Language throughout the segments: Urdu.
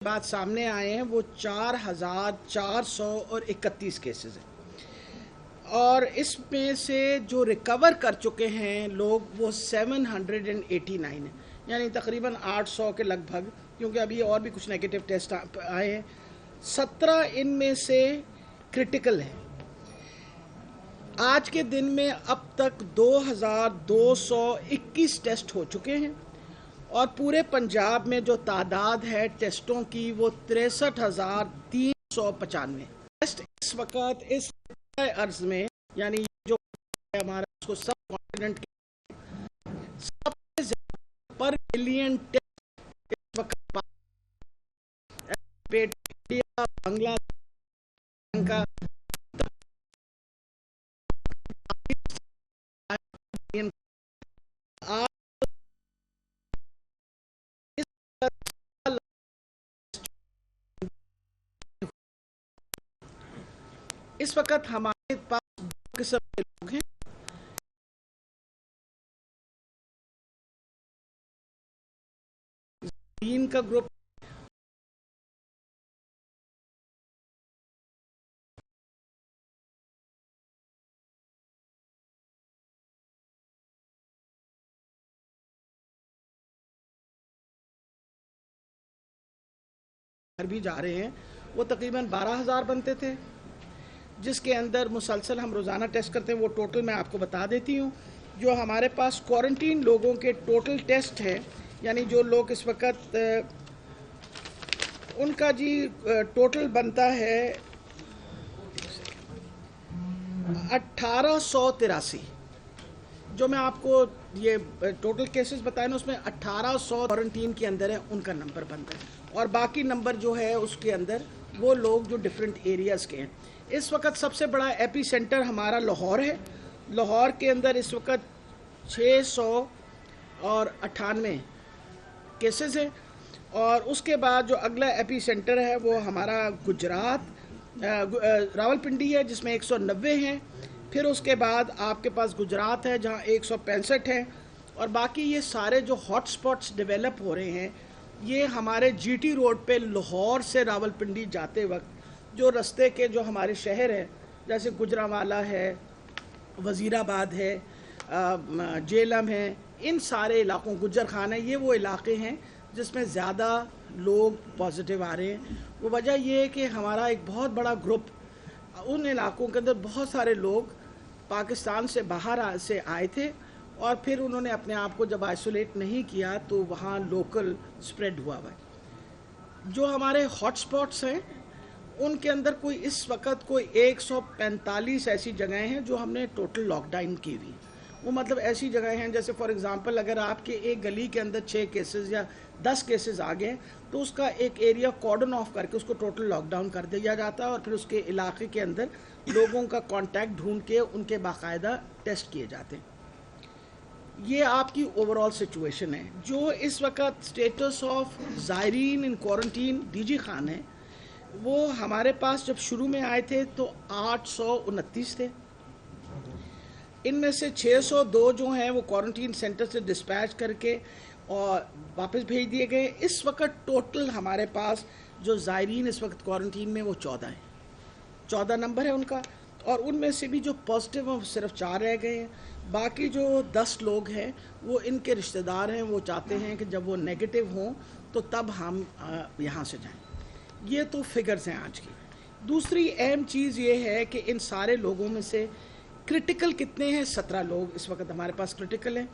بعد سامنے آئے ہیں وہ 4,431 کیسز ہیں، اور اس میں سے جو ریکور کر چکے ہیں لوگ وہ 789 ہیں، یعنی تقریباً 800 کے لگ بھگ، کیونکہ ابھی اور بھی کچھ نیگیٹو ٹیسٹ آئے ہیں۔ 17 ان میں سے کرٹیکل ہیں۔ آج کے دن میں اب تک 2,221 ٹیسٹ ہو چکے ہیں، اور پورے پنجاب میں جو تعداد ہے ٹیسٹوں کی وہ 63,395 ٹیسٹ اس وقت اس عرض میں، یعنی جو ہمارا اس کو سب کانٹیننٹ سب سے زیادہ پر ملین ٹیسٹ اس وقت انڈیا، بنگلہ دیش اس وقت ہمارے پاس دو قسم کے لوگ ہیں۔ دین کا گروپ بھی جا رہے ہیں، وہ تقریباً 12,000 بنتے تھے، جس کے اندر مسلسل ہم روزانہ ٹیسٹ کرتے ہیں۔ وہ ٹوٹل میں آپ کو بتا دیتی ہوں۔ جو ہمارے پاس کوارنٹین لوگوں کے ٹوٹل ٹیسٹ ہیں، یعنی جو لوگ اس وقت ان کا ٹوٹل بنتا ہے 1883۔ جو میں آپ کو یہ ٹوٹل کیسز بتائے نا، اس میں 1800 کوارنٹین کے اندر ہے، ان کا نمبر بنتا ہے، اور باقی نمبر جو ہے اس کے اندر وہ لوگ جو ڈیفرنٹ ایریاز کے ہیں۔ اس وقت سب سے بڑا ایپی سینٹر ہمارا لاہور ہے۔ لاہور کے اندر اس وقت 698 کیسز ہیں، اور اس کے بعد جو اگلا ایپی سینٹر ہے وہ ہمارا گجرات راولپنڈی ہے، جس میں 190 ہیں۔ پھر اس کے بعد آپ کے پاس گجرات ہے جہاں 165 ہیں، اور باقی یہ سارے جو ہاٹ سپاٹس ڈیولپ ہو رہے ہیں یہ ہمارے جی ٹی روڈ پہ لاہور سے راولپنڈی جاتے وقت جو رستے کے جو ہمارے شہر ہیں، جیسے گجرانوالہ ہے، وزیر آباد ہے، جیلم ہے، ان سارے علاقوں، گجر خان ہے، یہ وہ علاقے ہیں جس میں زیادہ لوگ پازیٹیو آ رہے ہیں۔ وہ وجہ یہ ہے کہ ہمارا ایک بہت بڑا گروپ ان علاقوں کے اندر، بہت سارے لوگ پاکستان سے باہر سے آئے تھے، اور پھر انہوں نے اپنے آپ کو جب آئسولیٹ نہیں کیا تو وہاں لوکل سپریڈ ہوا ہے۔ جو ہمارے ہاٹ سپاٹس ہیں ان کے اندر اس وقت کوئی 145 ایسی جگہیں ہیں جو ہم نے ٹوٹل لاک ڈاؤن کی ہوئی۔ وہ مطلب ایسی جگہیں ہیں جیسے فار ایگزامپل اگر آپ کے ایک گلی کے اندر 6 کیسز یا 10 کیسز آ گئے تو اس کا ایک ایریا کارڈن آف کر کے اس کو ٹوٹل لاک ڈاؤن کر دیا جاتا ہے، اور پھر اس کے علاقے کے اندر لوگوں کا کانٹیکٹ ڈھونڈ کے ان کے باقاعدہ ٹیسٹ کیے جاتے ہیں۔ یہ آپ کی اوورال سچویشن ہے۔ جو اس وقت اسٹیٹس آف زائرین in quarantine D G Khan ہے، وہ ہمارے پاس جب شروع میں آئے تھے تو 829 تھے۔ ان میں سے 602 جو ہیں وہ کوارنٹین سینٹر سے ڈسپیچ کر کے اور واپس بھیج دیے گئے۔ اس وقت ٹوٹل ہمارے پاس جو زائرین اس وقت کوارنٹین میں وہ 14 ہیں، 14 نمبر ہے ان کا، اور ان میں سے بھی جو پازیٹیو ہیں صرف 4 رہ گئے ہیں۔ باقی جو 10 لوگ ہیں وہ ان کے رشتہ دار ہیں، وہ چاہتے ہیں کہ جب وہ نیگیٹو ہوں تو تب ہم یہاں سے جائیں۔ یہ تو فگرز ہیں آج کی۔ دوسری اہم چیز یہ ہے کہ ان سارے لوگوں میں سے کرٹیکل کتنے ہیں؟ 17 لوگ اس وقت ہمارے پاس کرٹیکل ہیں،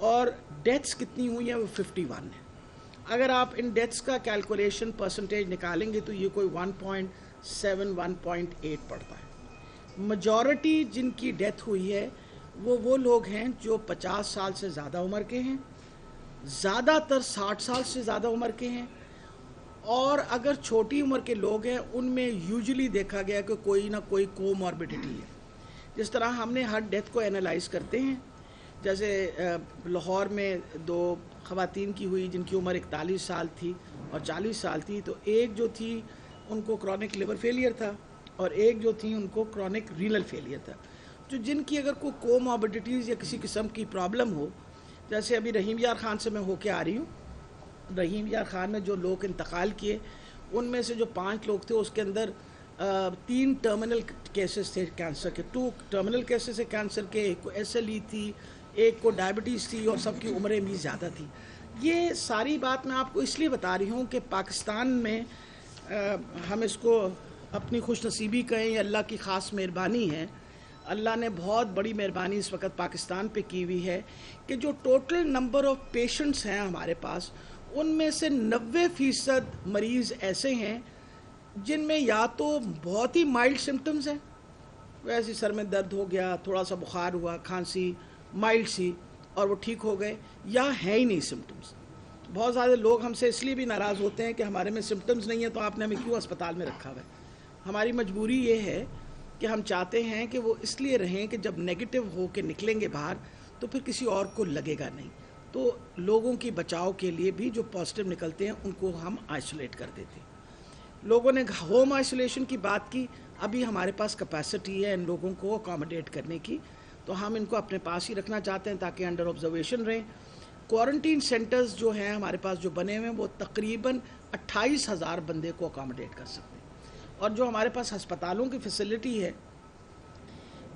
اور ڈیتھس کتنی ہوئی ہیں؟ وہ 51 ہیں۔ اگر آپ ان ڈیتھس کا کیلکولیشن پرسنٹیج نکالیں گے تو یہ کوئی 1.7 1.8 پڑتا ہے۔ میجورٹی جن کی ڈیتھ ہوئی ہے وہ لوگ ہیں جو 50 سال سے زیادہ عمر کے ہیں، زیادہ تر 60 سال سے زیادہ عمر کے ہیں، اور اگر چھوٹی عمر کے لوگ ہیں ان میں یوزلی دیکھا گیا کہ کوئی نہ کوئی کوموربیڈیٹی ہے۔ جس طرح ہم نے ہر ڈیتھ کو اینالائز کرتے ہیں، جیسے لاہور میں 2 خواتین کی ہوئی جن کی عمر 41 سال تھی اور 40 سال تھی، تو ایک جو تھی ان کو کرونک لیور فیلئر تھا، اور ایک جو تھی ان کو کرونک رینل فیلئر تھا۔ جو جن کی اگر کوئی کوموربیڈیٹیز یا کسی قسم کی پرابلم ہو، جیسے ابھی رحیم یار خان سے میں ہو کے آ رہی ہوں، رحیم یار خان میں جو لوگ انتقال کیے ان میں سے جو 5 لوگ تھے اس کے اندر 3 ٹرمینل کیسز تھے کینسر کے، 2 ٹرمینل کیسز ہے کینسر کے، ایک کو SLE تھی، ایک کو ڈائبٹیز تھی، اور سب کی عمریں بھی زیادہ تھی. یہ ساری بات میں آپ کو اس لیے بتا رہی ہوں کہ پاکستان میں ہم اس کو اپنی خوش نصیبی کہیں یا اللہ کی خاص مہربانی ہے. اللہ نے بہت بڑی مہربانی اس وقت پاکستان پہ کی ہوئی ہے کہ جو ٹوٹل نمبر آف پیشنٹس ہیں ہمارے پاس، ان میں سے 90% مریض ایسے ہیں جن میں یا تو بہت ہی مائلڈ سمٹمز ہیں، ویسے سر میں درد ہو گیا، تھوڑا سا بخار ہوا، کھانسی مائلڈ سی، اور وہ ٹھیک ہو گئے، یا ہے ہی نہیں سمٹمز. بہت زیادہ لوگ ہم سے اس لیے بھی ناراض ہوتے ہیں کہ ہمارے میں سمٹمز نہیں ہیں تو آپ نے ہمیں کیوں اسپتال میں رکھا ہوا ہے. ہماری مجبوری یہ ہے کہ ہم چاہتے ہیں کہ وہ اس لیے رہیں کہ جب نیگیٹو ہو کے نکلیں گے باہر تو پھر کسی اور کو لگے گا نہیں. تو لوگوں کی بچاؤ کے لیے بھی جو پازیٹیو نکلتے ہیں ان کو ہم آئسولیٹ کر دیتے ہیں. لوگوں نے ہوم آئسولیشن کی بات کی، ابھی ہمارے پاس کیپیسٹی ہے ان لوگوں کو اکاموڈیٹ کرنے کی، تو ہم ان کو اپنے پاس ہی رکھنا چاہتے ہیں تاکہ انڈر آبزرویشن رہیں. کوارنٹین سینٹرز جو ہیں ہمارے پاس جو بنے ہوئے ہیں وہ تقریباً 28,000 بندے کو اکاموڈیٹ کر سکتے ہیں. اور جو ہمارے پاس ہسپتالوں کی فیسلٹی ہے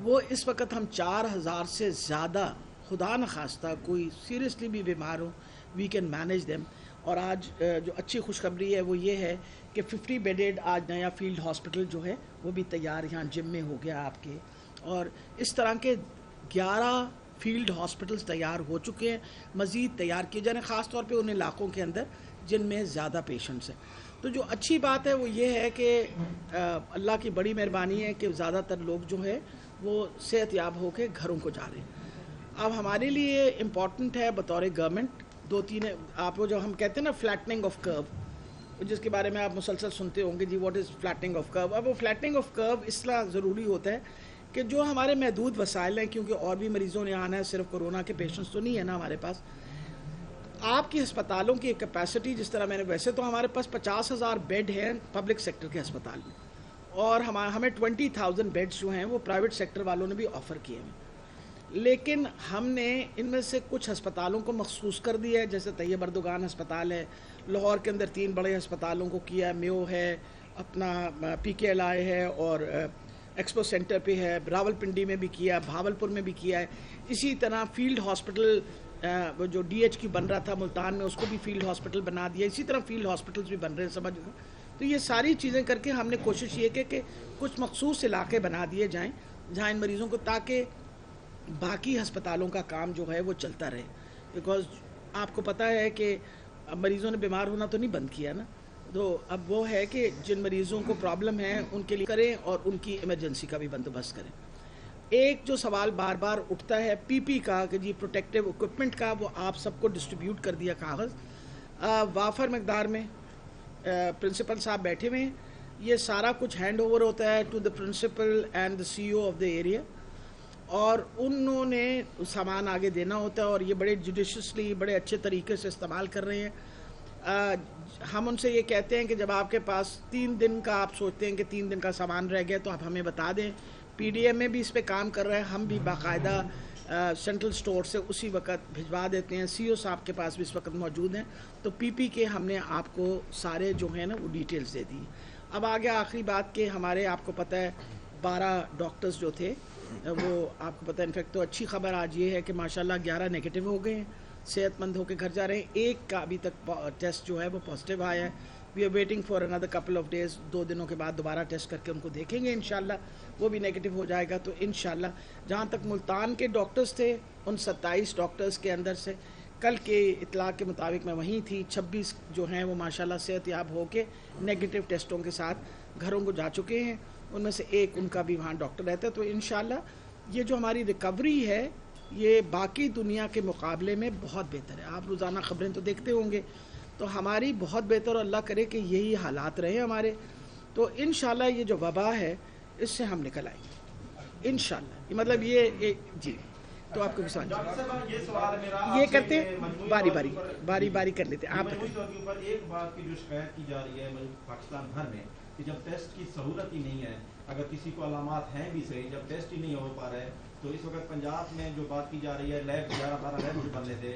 وہ اس وقت ہم 4,000 سے زیادہ، خدا نخواستہ کوئی سیریسلی بھی بیمار ہو، وی کین مینیج دیم. اور آج جو اچھی خوشخبری ہے وہ یہ ہے کہ 50 بیڈڈ آج نیا فیلڈ ہاسپٹل جو ہے وہ بھی تیار یہاں جم میں ہو گیا آپ کے، اور اس طرح کے 11 فیلڈ ہاسپٹلز تیار ہو چکے ہیں، مزید تیار کیے جانے، خاص طور پہ ان علاقوں کے اندر جن میں زیادہ پیشنٹس ہیں. تو جو اچھی بات ہے وہ یہ ہے کہ اللہ کی بڑی مہربانی ہے کہ زیادہ تر لوگ جو ہے وہ صحت یاب ہو کے گھروں کو جا رہے ہیں. اب ہمارے لیے امپورٹنٹ ہے بطور گورنمنٹ 2-3، آپ کو جو ہم کہتے ہیں نا فلیٹننگ آف کرو، جس کے بارے میں آپ مسلسل سنتے ہوں گے جی واٹ از فلیٹننگ آف کرو. اب وہ فلیٹننگ آف کرو اس طرح ضروری ہوتا ہے کہ جو ہمارے محدود وسائل ہیں، کیونکہ اور بھی مریضوں نے آنا ہے، صرف کورونا کے پیشنٹس تو نہیں ہے نا ہمارے پاس. آپ کی ہسپتالوں کی کیپیسٹی جس طرح میں نے، ویسے تو ہمارے پاس 50,000 بیڈ ہیں پبلک سیکٹر کے ہسپتال میں، اور ہمیں 20,000 بیڈز جو ہیں وہ پرائیویٹ سیکٹر والوں نے بھی آفر کیے ہیں. لیکن ہم نے ان میں سے کچھ ہسپتالوں کو مخصوص کر دیا ہے، جیسے طیب اردگان ہسپتال ہے، لاہور کے اندر 3 بڑے ہسپتالوں کو کیا ہے، میو ہے، اپنا PKLI ہے، اور ایکسپو سینٹر پہ ہے، راول پنڈی میں بھی کیا ہے، بھاولپور میں بھی کیا ہے. اسی طرح فیلڈ ہاسپٹل وہ جو DH کی بن رہا تھا ملتان میں، اس کو بھی فیلڈ ہاسپٹل بنا دیا. اسی طرح فیلڈ ہاسپٹلز بھی بن رہے ہیں، سمجھ گئے. تو یہ ساری چیزیں کر کے ہم نے کوشش یہ کہ کچھ مخصوص علاقے بنا دیے جائیں جہاں ان مریضوں کو، تاکہ باقی ہسپتالوں کا کام جو ہے وہ چلتا رہے. بیکاز آپ کو پتہ ہے کہ اب مریضوں نے بیمار ہونا تو نہیں بند کیا نا، تو اب وہ ہے کہ جن مریضوں کو پرابلم ہے ان کے لیے کریں اور ان کی ایمرجنسی کا بھی بندوبست کریں. ایک جو سوال بار بار اٹھتا ہے PP کا کہ جی پروٹیکٹیو اکوپمنٹ کا، وہ آپ سب کو ڈسٹریبیوٹ کر دیا کاغذ وافر مقدار میں. پرنسپل صاحب بیٹھے ہوئے ہیں، یہ سارا کچھ ہینڈ اوور ہوتا ہے to the principal and the CEO of the area, اور انہوں نے سامان آگے دینا ہوتا ہے، اور یہ بڑے جوڈیشسلی بڑے اچھے طریقے سے استعمال کر رہے ہیں. ہم ان سے یہ کہتے ہیں کہ جب آپ کے پاس 3 دن کا، آپ سوچتے ہیں کہ 3 دن کا سامان رہ گیا تو آپ ہمیں بتا دیں. PDM میں بھی اس پہ کام کر رہے ہیں، ہم بھی باقاعدہ سینٹرل سٹور سے اسی وقت بھجوا دیتے ہیں. CO صاحب کے پاس بھی اس وقت موجود ہیں، تو PP کے ہم نے آپ کو سارے جو ہیں نا وہ ڈیٹیلز دے دی. اب آگے آخری بات کہ ہمارے، آپ کو پتہ ہے 12 ڈاکٹرز جو تھے وہ آپ کو پتہ ہے، انفیکٹ تو اچھی خبر آج یہ ہے کہ ماشاءاللہ 11 نیگیٹو ہو گئے ہیں، صحت مند ہو کے گھر جا رہے ہیں. ایک کا ابھی تک ٹیسٹ جو ہے وہ پازیٹیو آیا ہے. We are waiting for another couple of days، 2 دنوں کے بعد دوبارہ ٹیسٹ کر کے ان کو دیکھیں گے، انشاءاللہ وہ بھی نیگیٹو ہو جائے گا. تو انشاءاللہ جہاں تک ملتان کے ڈاکٹرز تھے، ان 27 ڈاکٹرز کے اندر سے کل کے اطلاع کے مطابق میں وہیں تھی، 26 جو ہیں وہ ماشاءاللہ صحت یاب ہو کے نیگیٹو ٹیسٹوں کے ساتھ گھروں کو جا چکے ہیں. ان میں سے ایک ان کا بھی وہاں ڈاکٹر رہتا ہے. تو انشاءاللہ یہ جو ہماری ریکوری ہے یہ باقی دنیا کے مقابلے میں بہت بہتر ہے. آپ روزانہ خبریں تو دیکھتے ہوں گے، تو ہماری بہت بہتر، اور اللہ کرے کہ یہی حالات رہے ہمارے. تو انشاءاللہ یہ جو وبا ہے اس سے ہم نکل آئیں گے انشاءاللہ. مطلب یہ جی. تو آپ کو یہ کرتے ہیں باری باری کر لیتے ہیں. آپ ایک بات کی جو شکایت کی جا رہی ہے پاکستان بھر میں کہ جب ٹیسٹ کی سہولت ہی نہیں ہے، اگر کسی کو علامات ہیں بھی صحیح، جب ٹیسٹ ہی نہیں ہو پا رہے، تو اس وقت پنجاب میں جو بات کی جا رہی ہے لیب 11-12 لیب جو بن رہے تھے،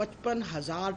55,000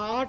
8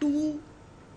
2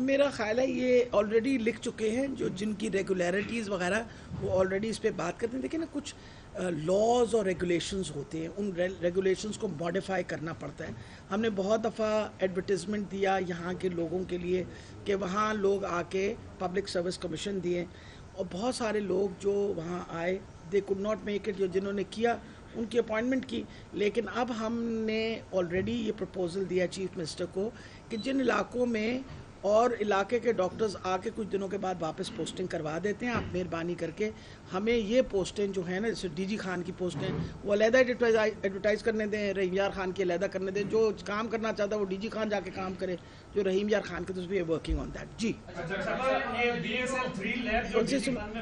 میرا خیال ہے یہ آلریڈی لکھ چکے ہیں جو جن کی ریگولیرٹیز وغیرہ وہ آلریڈی اس پہ بات کرتے ہیں. دیکھیں نا کچھ لاز اور ریگولیشنز ہوتے ہیں, ان ریگولیشنز کو ماڈیفائی کرنا پڑتا ہے. ہم نے بہت دفعہ ایڈورٹیزمنٹ دیا یہاں کے لوگوں کے لیے کہ وہاں لوگ آ کے پبلک سروس کمیشن دیے, اور بہت سارے لوگ جو وہاں آئے they could not make it, جو جنہوں نے کیا ان کی اپوائنٹمنٹ کی. لیکن اب ہم نے آلریڈی یہ پرپوزل دیا چیف منسٹر کو کہ جن علاقوں میں اور علاقے کے ڈاکٹرز آ کے کچھ دنوں کے بعد واپس پوسٹنگ کروا دیتے ہیں, آپ مہربانی کر کے ہمیں یہ پوسٹیں جو ہیں نا جیسے ڈی جی خان کی پوسٹیں وہ علیحدہ ایڈورٹائز کرنے دیں, رحیم یار خان کی علیحدہ کرنے دیں. جو کام کرنا چاہتا ہے وہ ڈی جی خان جا کے کام کرے, جو رحیم یار خان کے تو بھی ورکنگ آن دیٹ. جی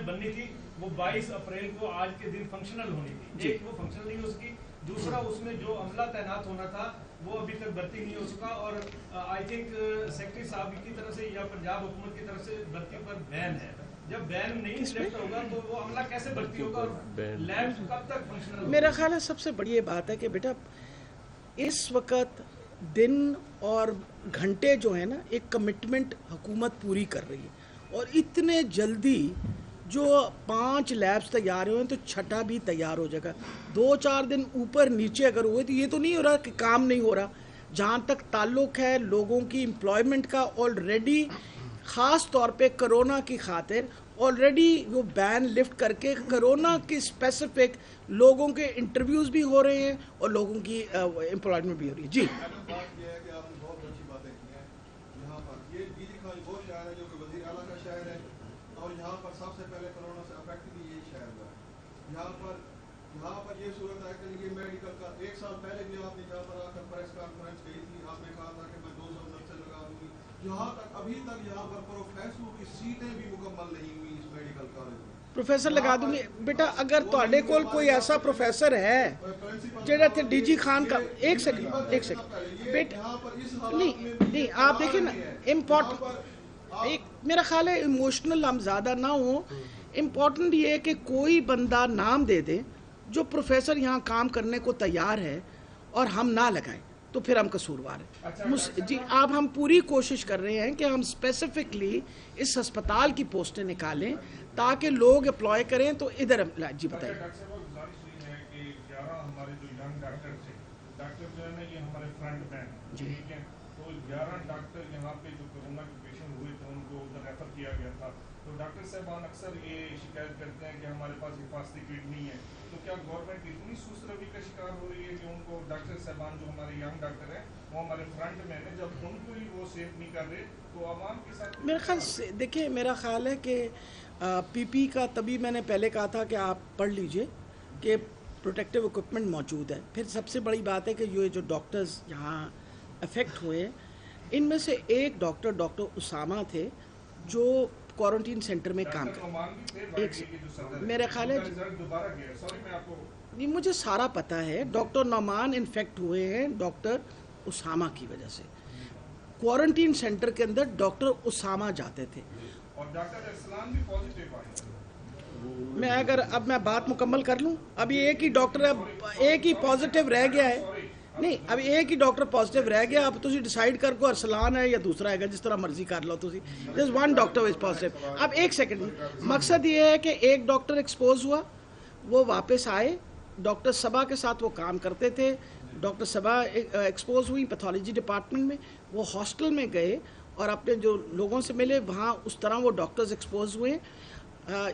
بننی تھی وہ 22 اپریل کو آج کے دن فنکشنل ہونی تھی, ایک وہ فنکشنل نہیں ہو سکی, دوسرا اس میں جو عملہ تعینات ہونا تھا وہ ابھی تک بھرتی نہیں ہو سکا, اور آئی تھنک سیکرٹری صاحب کی طرف سے یا پنجاب حکومت کی طرف سے بھرتی پر بین ہے. جب بین نہیں لفٹ ہوگا تو وہ عملہ کیسے بھرتی ہوگا اور لیب کب تک فنکشنل ہوگا؟ میرا خیال ہے سب سے بڑی یہ بات ہے کہ بیٹا اس وقت دن اور گھنٹے جو ہیں نا ایک کمٹمنٹ حکومت پوری کر رہی ہے, اور اتنے جلدی جو 5 لیبس تیار ہوئے ہیں تو 6 بھی تیار ہو جائے گا. 2-4 دن اوپر نیچے اگر ہوئے تو یہ تو نہیں ہو رہا کہ کام نہیں ہو رہا. جہاں تک تعلق ہے لوگوں کی امپلائمنٹ کا, آلریڈی خاص طور پہ کرونا کی خاطر آلریڈی وہ بین لفٹ کر کے کرونا کی اسپیسیفک لوگوں کے انٹرویوز بھی ہو رہے ہیں اور لوگوں کی امپلائمنٹ بھی ہو رہی ہے. جی یہاں پر سب سے پہلے کرونا سے افیکٹ بھی یہی شہر ہوا ہے. یہاں پر یہ صورت ہے کہ یہ میڈیکل کا 1 سال پہلے بھی آپ نے جہاں پر آ کر پریس کانفرنس کی تھی, آپ نے کہا تھا کہ میں 200 نرسیں لگا دوں گی. یہاں تک ابھی تک یہاں پر پروفیسروں کی سیٹیں بھی مکمل نہیں ہوئی اس میڈیکل کالج میں. پروفیسر لگا دوں گی بیٹا, اگر تواڈے کول کوئی ایسا پروفیسر ہے جہاں تے ڈی جی خان کا ایک سیکنڈ بیٹا نہیں آپ دیکھیں نا امپورٹنٹ, میرا خیال ہے ایموشنل ہم زیادہ نہ ہوں. امپورٹنٹ یہ ہے کہ کوئی بندہ نام دے دے جو پروفیسر یہاں کام کرنے کو تیار ہے اور ہم نہ لگائیں تو پھر ہم قصوروار ہیں. جی آپ ہم پوری کوشش کر رہے ہیں کہ ہم اسپیسیفکلی اس ہسپتال کی پوسٹیں نکالیں تاکہ لوگ اپلائی کریں. تو ادھر جی بتائیے. جی 11 ڈاکٹر یہاں پہ جو کورونا کے پیشنٹ ہوئے تھے ان کو ادھر ریفر کیا گیا تھا, تو ڈاکٹر صاحبان اکثر یہ شکایت کرتے ہیں کہ ہمارے پاس حفاظتی کٹ نہیں ہے. تو کیا گورنمنٹ اتنی سست روی کا شکار ہو رہی ہے کہ ان کو ڈاکٹر صاحبان جو ہمارے ینگ ڈاکٹر ہیں وہ ہمارے فرنٹ میں ہیں, جب ان کو ہی وہ سیف نہیں کر رہے تو عوام کے ساتھ میرا خیال دیکھیں میرا خیال ہے کہ پی پی کا تبھی میں نے پہلے کہا تھا کہ آپ پڑھ لیجئے کہ پروٹیکٹیو اکوپمنٹ موجود ہے. پھر سب سے بڑی بات ہے کہ یہ جو ڈاکٹرز یہاں افیکٹ ہوئے ان میں سے ایک ڈاکٹر اسامہ تھے جو کوارنٹین سینٹر میں کام کرتے. میرا خیال ہے مجھے سارا پتہ ہے, ڈاکٹر نعمان انفیکٹ ہوئے ہیں ڈاکٹر اسامہ کی وجہ سے. کوارنٹین سینٹر کے اندر ڈاکٹر اسامہ جاتے تھے. میں اگر اب میں بات مکمل کر لوں, ابھی ایک ہی ڈاکٹر ایک ہی پازیٹیو رہ گیا ہے. نہیں ابھی ایک ہی ڈاکٹر پازیٹیو رہ گیا. اب تسی ڈیسائیڈ کر کو ارسلان ہے یا دوسرا ہے گا, جس طرح مرضی کر لو تسی. This one doctor is positive. اب ایک سیکنڈ, مقصد یہ ہے کہ ایک ڈاکٹر ایکسپوز ہوا, وہ واپس آئے. ڈاکٹر صبا کے ساتھ وہ کام کرتے تھے. ڈاکٹر صبا ایکسپوز ہوئی پیتھولوجی ڈپارٹمنٹ میں, وہ ہاسٹل میں گئے اور اپنے جو لوگوں سے ملے وہاں اس طرح وہ ڈاکٹرز ایکسپوز ہوئے.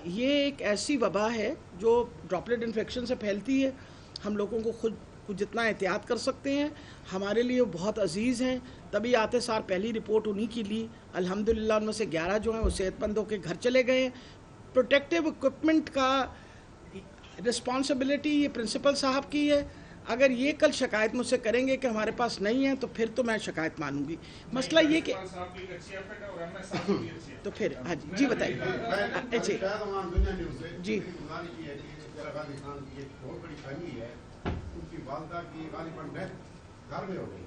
یہ ایک ایسی وبا ہے جو ڈراپلیٹ انفیکشن سے پھیلتی ہے. ہم لوگوں کو خود جتنا احتیاط کر سکتے ہیں ہمارے لیے بہت عزیز ہیں. تبھی آتے سار پہلی رپورٹ انہی کی لی. الحمدللہ ان میں سے 11 جو ہیں وہ صحت مند ہو کے گھر چلے گئے ہیں. پروٹیکٹیو اکوپمنٹ کا رسپانسبلٹی یہ پرنسپل صاحب کی ہے. اگر یہ کل شکایت مجھ سے کریں گے کہ ہمارے پاس نہیں ہے تو پھر تو میں شکایت مانوں گی. مسئلہ یہ کہ تو پھر ہاں جی بتائیے. جی والدہ کی غالباً ڈیتھ گھر میں ہو گئی.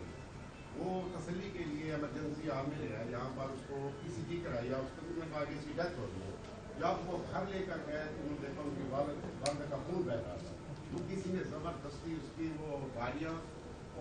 وہ تسلی کے لیے ایمرجنسی عامل ہے, یہاں پر اس کو ای سی جی کرایا, اس کو میں کہا کہ اس کی ڈیتھ ہو گئی ہے. جب وہ گھر لے کر گئے تو انہوں نے دیکھا ان کی والدہ کا خون بہ رہا تھا. تو کسی نے زبردستی اس کی وہ گاڑیاں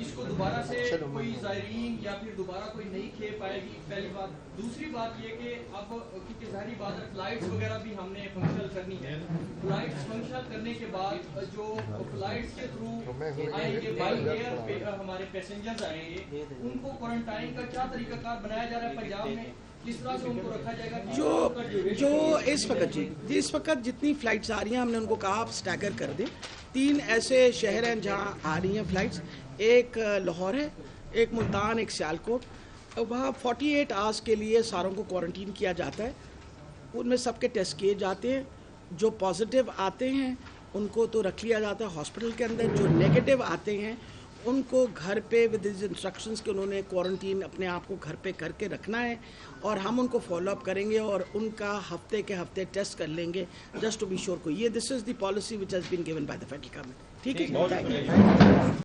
اس کو دوبارہ سے کوئی زائرین یا پھر دوبارہ کوئی نہیں کھیپ آئے گی، پہلی بات. دوسری بات یہ کہ اب کیونکہ ظاہری بات ہے فلائٹس وغیرہ بھی ہم نے فنکشنل کرنی ہے. فلائٹس فنکشنل کرنے کے بعد جو فلائٹس کے تھرو آئیں گے بائی ایئر ہمارے پیسنجرز آئیں گے، ان کو کوارنٹائن کا کیا طریقہ کار بنایا جا رہا ہے پنجاب میں؟ کس طرح سے ان کو رکھا جائے گا؟ جو اس وقت جتنی فلائٹس آ رہی ہیں ہم نے ان کو کہا آپ سٹیگر کر دیں. 3 ایسے شہر ہیں جہاں آ رہی ہیں فلائٹس، ایک لاہور ہے، ایک ملتان، ایک سیالکوٹ. وہاں 48 آورس کے لیے ساروں کو کوارنٹین کیا جاتا ہے. ان میں سب کے ٹیسٹ کیے جاتے ہیں. جو پازیٹیو آتے ہیں ان کو تو رکھ لیا جاتا ہے ہاسپٹل کے اندر. جو نیگیٹو آتے ہیں ان کو گھر پہ ود ہز انسٹرکشنز کہ انہوں نے کوارنٹین اپنے آپ کو گھر پہ کر کے رکھنا ہے، اور ہم ان کو فالو اپ کریں گے اور ان کا ہفتے کے ہفتے ٹیسٹ کر لیں گے جسٹ ٹو بی شیور. کو یہ this is the policy which has been given by the federal government. ٹھیک ہے.